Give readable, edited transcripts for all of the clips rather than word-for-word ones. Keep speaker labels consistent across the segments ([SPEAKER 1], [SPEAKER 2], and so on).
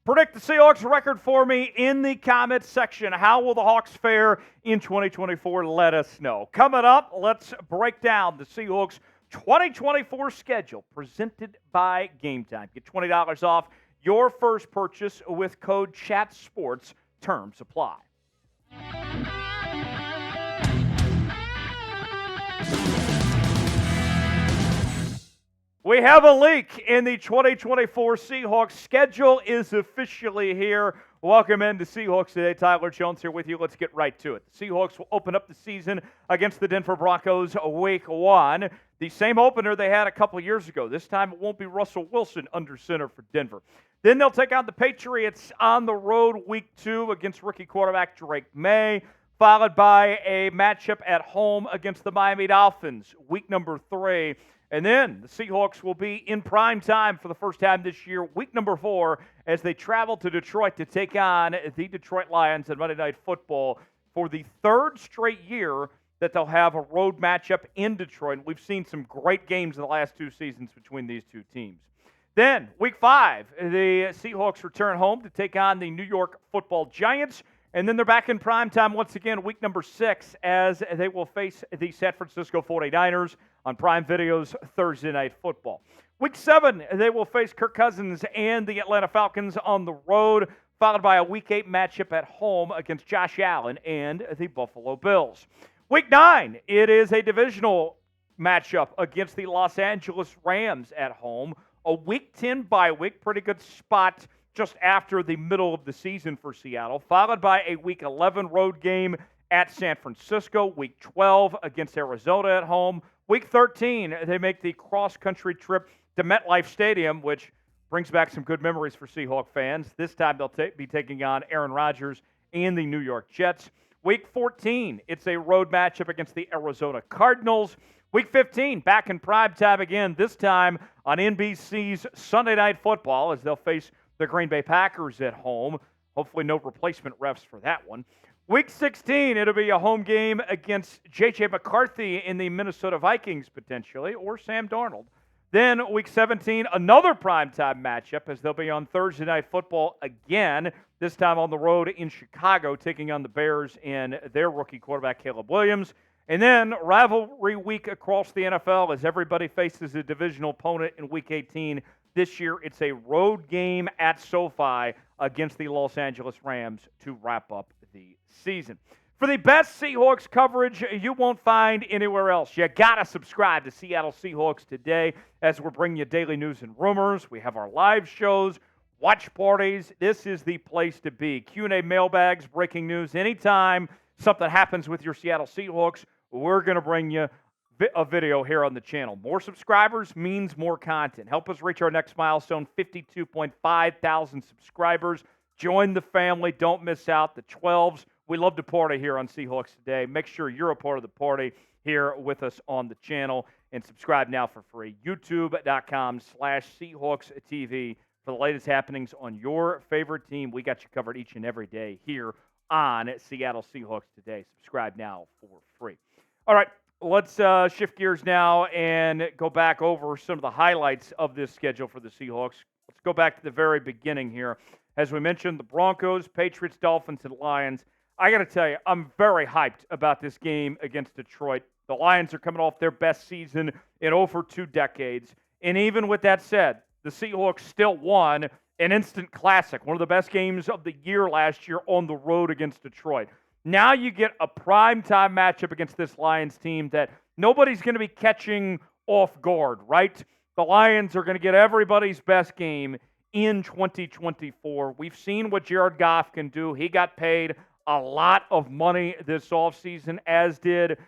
[SPEAKER 1] Predict the Seahawks record for me in the comments section. How will the Hawks fare in 2024? Let us know. Coming up, let's break down the Seahawks 2024 schedule presented by Game Time. Get $20 off your first purchase with code CHATSPORTS. Terms apply. We have a leak in the 2024 Seahawks schedule is officially here. Welcome into Seahawks Today. Tyler Jones here with you. Let's get right to it. The Seahawks will open up the season against the Denver Broncos week 1. The same opener they had a couple years ago. This time it won't be Russell Wilson under center for Denver. Then they'll take on the Patriots on the road week 2 against rookie quarterback Drake May, followed by a matchup at home against the Miami Dolphins week number 3. And then the Seahawks will be in prime time for the first time this year, week number 4, as they travel to Detroit to take on the Detroit Lions on Monday Night Football for the third straight year that they'll have a road matchup in Detroit. We've seen some great games in the last 2 seasons between these two teams. Then, week 5, the Seahawks return home to take on the New York Football Giants. And then they're back in prime time once again, week number 6, as they will face the San Francisco 49ers on Prime Video's Thursday Night Football. Week 7, they will face Kirk Cousins and the Atlanta Falcons on the road, followed by a week 8 matchup at home against Josh Allen and the Buffalo Bills. Week 9, it is a divisional matchup against the Los Angeles Rams at home. A week 10 bye week, pretty good spot just after the middle of the season for Seattle, followed by a Week 11 road game at San Francisco, Week 12 against Arizona at home. Week 13, they make the cross-country trip to MetLife Stadium, which brings back some good memories for Seahawk fans. This time they'll be taking on Aaron Rodgers and the New York Jets. Week 14, it's a road matchup against the Arizona Cardinals. Week 15, back in prime time again, this time on NBC's Sunday Night Football, as they'll face the Green Bay Packers at home. Hopefully no replacement refs for that one. Week 16, it'll be a home game against J.J. McCarthy in the Minnesota Vikings, potentially, or Sam Darnold. Then Week 17, another primetime matchup, as they'll be on Thursday Night Football again, this time on the road in Chicago, taking on the Bears and their rookie quarterback, Caleb Williams. And then rivalry week across the NFL as everybody faces a divisional opponent in Week 18. This year, it's a road game at SoFi against the Los Angeles Rams to wrap up the season. For the best Seahawks coverage you won't find anywhere else, you got to subscribe to Seattle Seahawks Today as we're bringing you daily news and rumors. We have our live shows, watch parties. This is the place to be. Q&A mailbags, breaking news. Anytime something happens with your Seattle Seahawks, we're going to bring you a video here on the channel. More subscribers means more content. Help us reach our next milestone, 52.5 thousand subscribers. Join the family. Don't miss out. The 12s. We love to party here on Seahawks Today. Make sure you're a part of the party here with us on the channel. And subscribe now for free. YouTube.com/Seahawks TV for the latest happenings on your favorite team. We got you covered each and every day here on Seattle Seahawks Today. Subscribe now for free. All right. Let's shift gears now and go back over some of the highlights of this schedule for the Seahawks. Let's go back to the very beginning here. As we mentioned, the Broncos, Patriots, Dolphins, and Lions. I got to tell you, I'm very hyped about this game against Detroit. The Lions are coming off their best season in over 2 decades. And even with that said, the Seahawks still won an instant classic, one of the best games of the year last year on the road against Detroit. Now you get a primetime matchup against this Lions team that nobody's going to be catching off guard, right? The Lions are going to get everybody's best game in 2024. We've seen what Jared Goff can do. He got paid a lot of money this offseason, as did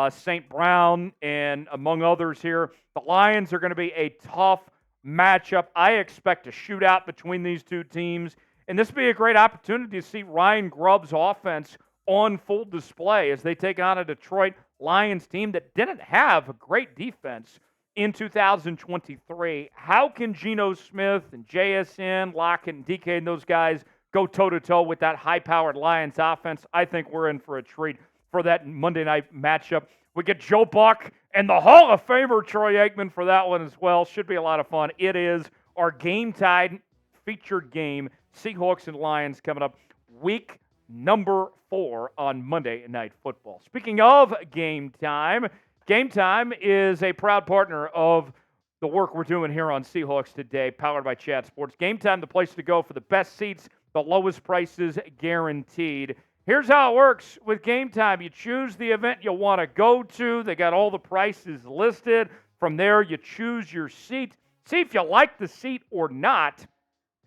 [SPEAKER 1] St. Brown and among others here. The Lions are going to be a tough matchup. I expect a shootout between these two teams. And this will be a great opportunity to see Ryan Grubb's offense on full display as they take on a Detroit Lions team that didn't have a great defense in 2023. How can Geno Smith and JSN, Lockett, and DK and those guys go toe-to-toe with that high-powered Lions offense? I think we're in for a treat for that Monday night matchup. We get Joe Buck and the Hall of Famer Troy Aikman for that one as well. Should be a lot of fun. It is our game time featured game. Seahawks and Lions coming up week number 4 on Monday Night Football. Speaking of Game Time is a proud partner of the work we're doing here on Seahawks Today, powered by Chat Sports. Game Time, the place to go for the best seats, the lowest prices guaranteed. Here's how it works with Game Time. You choose the event you want to go to. They got all the prices listed. From there, you choose your seat. See if you like the seat or not.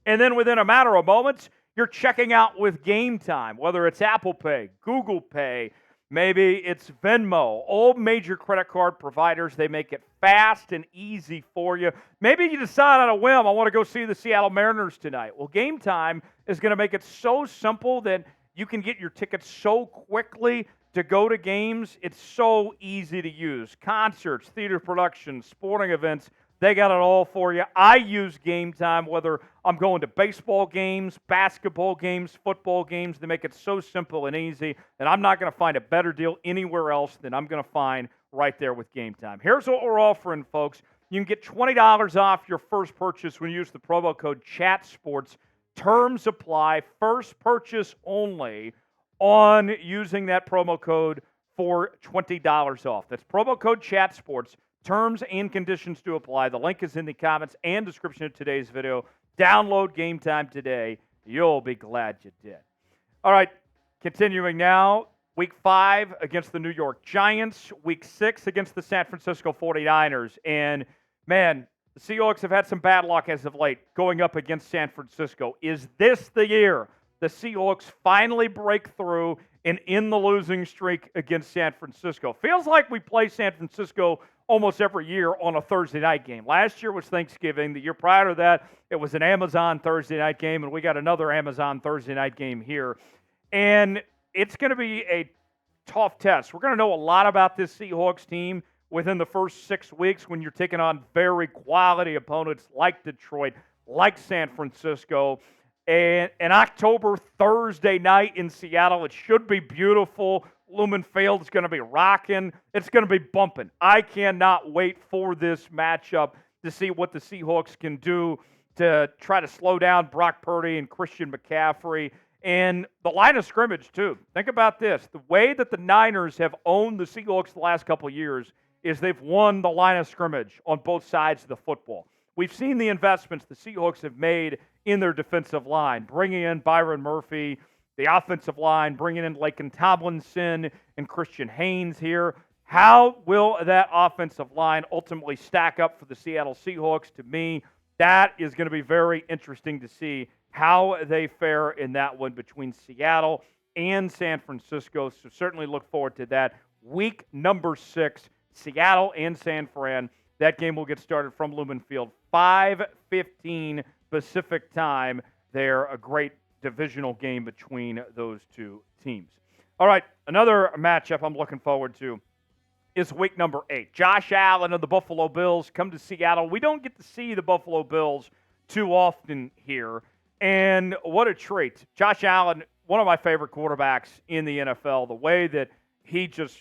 [SPEAKER 1] And then within a matter of moments, you're checking out with Game Time, whether it's Apple Pay, Google Pay, maybe it's Venmo. All major credit card providers, they make it fast and easy for you. Maybe you decide on a whim, I want to go see the Seattle Mariners tonight. Well, Game Time is going to make it so simple that you can get your tickets so quickly to go to games. It's so easy to use. Concerts, theater productions, sporting events, they got it all for you. I use Game Time, whether I'm going to baseball games, basketball games, football games. They make it so simple and easy, and I'm not going to find a better deal anywhere else than I'm going to find right there with Game Time. Here's what we're offering, folks. You can get $20 off your first purchase when you use the promo code CHATSPORTS. Terms apply. First purchase only on using that promo code for $20 off. That's promo code CHATSPORTS. Terms and conditions to apply. The link is in the comments and description of today's video. Download Game Time today. You'll be glad you did. All right, continuing now. Week 5 against the New York Giants. Week 6 against the San Francisco 49ers. And, man, the Seahawks have had some bad luck as of late going up against San Francisco. Is this the year the Seahawks finally break through and end the losing streak against San Francisco? Feels like we play San Francisco almost every year on a Thursday night game. Last year was Thanksgiving. The year prior to that, it was an Amazon Thursday night game, and we got another Amazon Thursday night game here. And it's going to be a tough test. We're going to know a lot about this Seahawks team within the first 6 weeks when you're taking on very quality opponents like Detroit, like San Francisco. And an October Thursday night in Seattle, it should be beautiful. Lumen Field's going to be rocking. It's going to be bumping. I cannot wait for this matchup to see what the Seahawks can do to try to slow down Brock Purdy and Christian McCaffrey. And the line of scrimmage, too. Think about this. The way that the Niners have owned the Seahawks the last couple of years is they've won the line of scrimmage on both sides of the football. We've seen the investments the Seahawks have made in their defensive line, bringing in Byron Murphy, the offensive line, bringing in Laken Tomlinson and Christian Haynes here. How will that offensive line ultimately stack up for the Seattle Seahawks? To me, that is going to be very interesting to see how they fare in that one between Seattle and San Francisco. So certainly look forward to that. Week number 6, Seattle and San Fran. That game will get started from Lumen Field, 5:15 Pacific time. They're a great divisional game between those two teams. All right, another matchup I'm looking forward to is week number 8. Josh Allen of the Buffalo Bills come to Seattle. We don't get to see the Buffalo Bills too often here, and what a treat. Josh Allen, one of my favorite quarterbacks in the NFL, the way that he just,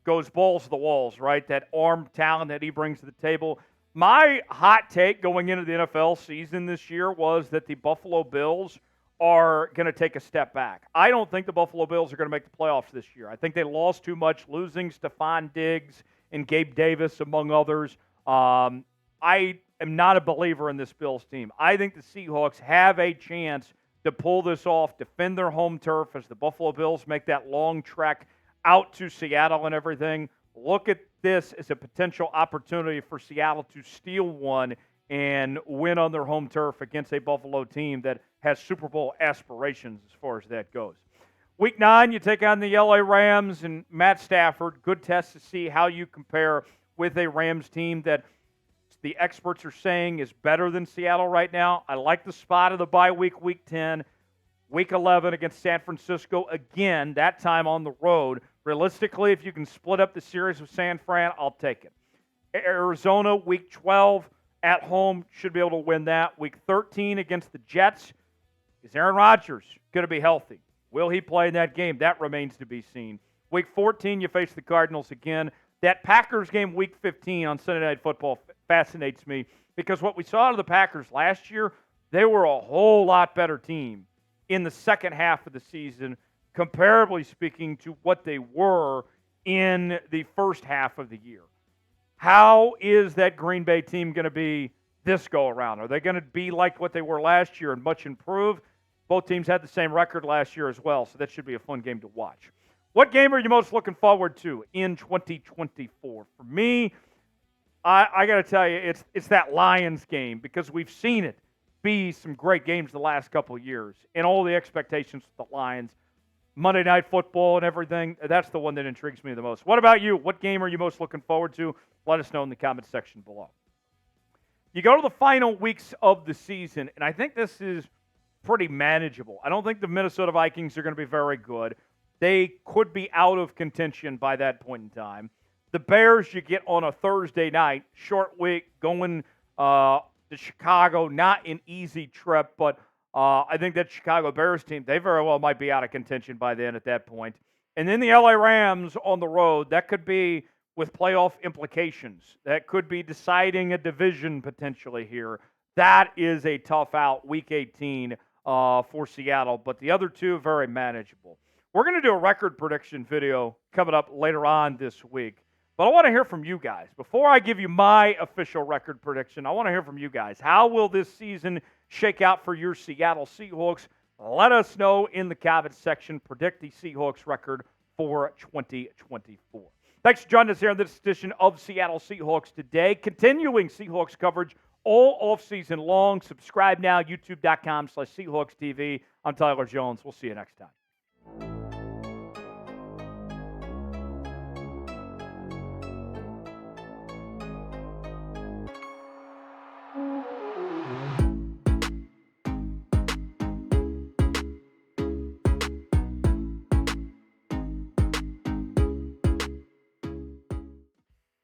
[SPEAKER 1] goes balls to the walls, right? That arm talent that he brings to the table. My hot take going into the NFL season this year was that the Buffalo Bills are going to take a step back. I don't think the Buffalo Bills are going to make the playoffs this year. I think they lost too much, losing Stephon Diggs and Gabe Davis, among others. I am not a believer in this Bills team. I think the Seahawks have a chance to pull this off, defend their home turf as the Buffalo Bills make that long trek out to Seattle and everything. Look at this as a potential opportunity for Seattle to steal one and win on their home turf against a Buffalo team that has Super Bowl aspirations as far as that goes. Week 9, you take on the LA Rams and Matt Stafford. Good test to see how you compare with a Rams team that the experts are saying is better than Seattle right now. I like the spot of the bye week, week 10. Week 11 against San Francisco, again, that time on the road. Realistically, if you can split up the series with San Fran, I'll take it. Arizona, week 12, at home, should be able to win that. Week 13 against the Jets. Is Aaron Rodgers going to be healthy? Will he play in that game? That remains to be seen. Week 14, you face the Cardinals again. That Packers game, week 15 on Sunday Night Football, fascinates me because what we saw out of the Packers last year, they were a whole lot better team in the second half of the season, comparably speaking to what they were in the first half of the year. How is that Green Bay team going to be this go around? Are they going to be like what they were last year and much improved? Both teams had the same record last year as well, so that should be a fun game to watch. What game are you most looking forward to in 2024? For me, I got to tell you, it's that Lions game, because we've seen it be some great games the last couple of years, and all the expectations with the Lions. Monday Night Football and everything, that's the one that intrigues me the most. What about you? What game are you most looking forward to? Let us know in the comments section below. You go to the final weeks of the season, and I think this is pretty manageable. I don't think the Minnesota Vikings are going to be very good. They could be out of contention by that point in time. The Bears you get on a Thursday night, short week, going to Chicago, not an easy trip, but I think that Chicago Bears team, they very well might be out of contention by then at that point. And then the LA Rams on the road, that could be with playoff implications. That could be deciding a division potentially here. That is a tough out, Week 18 for Seattle, but the other two, very manageable. We're going to do a record prediction video coming up later on this week. But I want to hear from you guys. Before I give you my official record prediction, I want to hear from you guys. How will this season shake out for your Seattle Seahawks? Let us know in the comments section. Predict the Seahawks record for 2024. Thanks for joining us here on this edition of Seattle Seahawks Today. Continuing Seahawks coverage all offseason long. Subscribe now, youtube.com/SeahawksTV. I'm Tyler Jones. We'll see you next time.